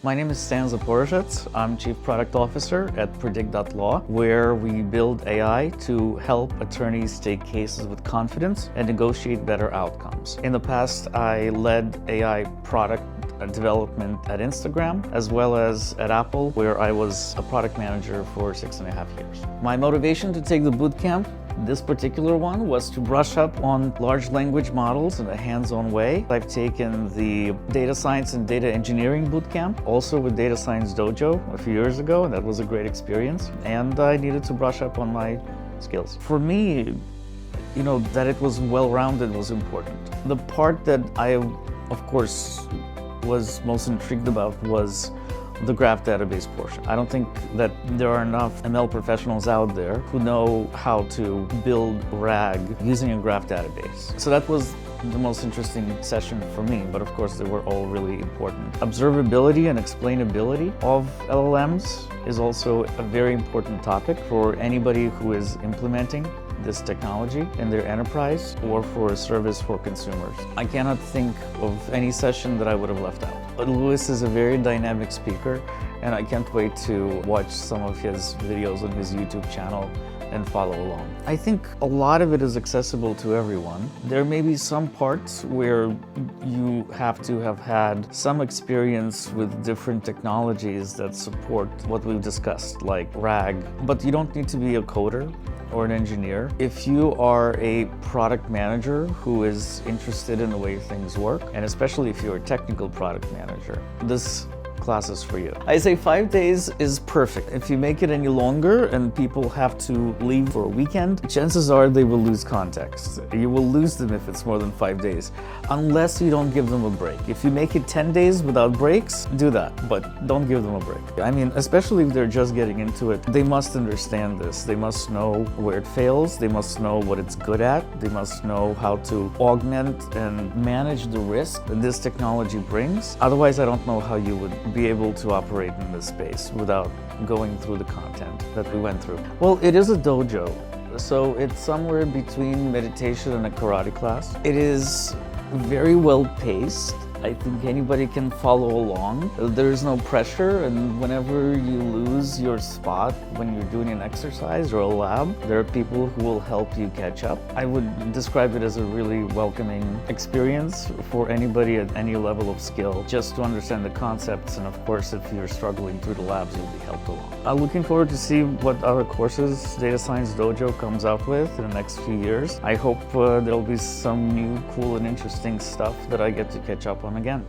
My name is Stan Zaporizhets. I'm Chief Product Officer at Predict.law, where we build AI to help attorneys take cases with confidence and negotiate better outcomes. In the past, I led AI product development at Instagram, as well as at Apple, where I was a product manager for 6.5 years. My motivation to take the bootcamp, this particular one, was to brush up on large language models in a hands-on way. I've taken the data science and data engineering bootcamp, also with Data Science Dojo a few years ago, and that was a great experience. And I needed to brush up on my skills. For me, that it was well-rounded was important. The part that I, of course, was most intrigued about was the graph database portion. I don't think that there are enough ML professionals out there who know how to build RAG using a graph database. So that was the most interesting session for me, but of course they were all really important. Observability and explainability of LLMs is also a very important topic for anybody who is implementing this technology in their enterprise or for a service for consumers. I cannot think of any session that I would have left out. But Louis is a very dynamic speaker, and I can't wait to watch some of his videos on his YouTube channel and follow along. I think a lot of it is accessible to everyone. There may be some parts where you have to have had some experience with different technologies that support what we've discussed, like RAG, but you don't need to be a coder or an engineer. If you are a product manager who is interested in the way things work, and especially if you're a technical product manager, this class is for you. I say 5 days is perfect. If you make it any longer and people have to leave for a weekend, chances are they will lose context. You will lose them if it's more than 5 days, unless you don't give them a break. If you make it 10 days without breaks, do that, but don't give them a break. I mean, especially if they're just getting into it, they must understand this. They must know where it fails. They must know what it's good at. They must know how to augment and manage the risk that this technology brings. Otherwise, I don't know how you would be able to operate in this space without going through the content that we went through. Well, it is a dojo, so it's somewhere between meditation and a karate class. It is very well paced. I think anybody can follow along. There is no pressure, and whenever you lose your spot when you're doing an exercise or a lab, there are people who will help you catch up. I would describe it as a really welcoming experience for anybody at any level of skill, just to understand the concepts, and of course, if you're struggling through the labs, you'll be helped along. I'm looking forward to see what other courses Data Science Dojo comes out with in the next few years. I hope there'll be some new, cool, and interesting stuff that I get to catch up on again.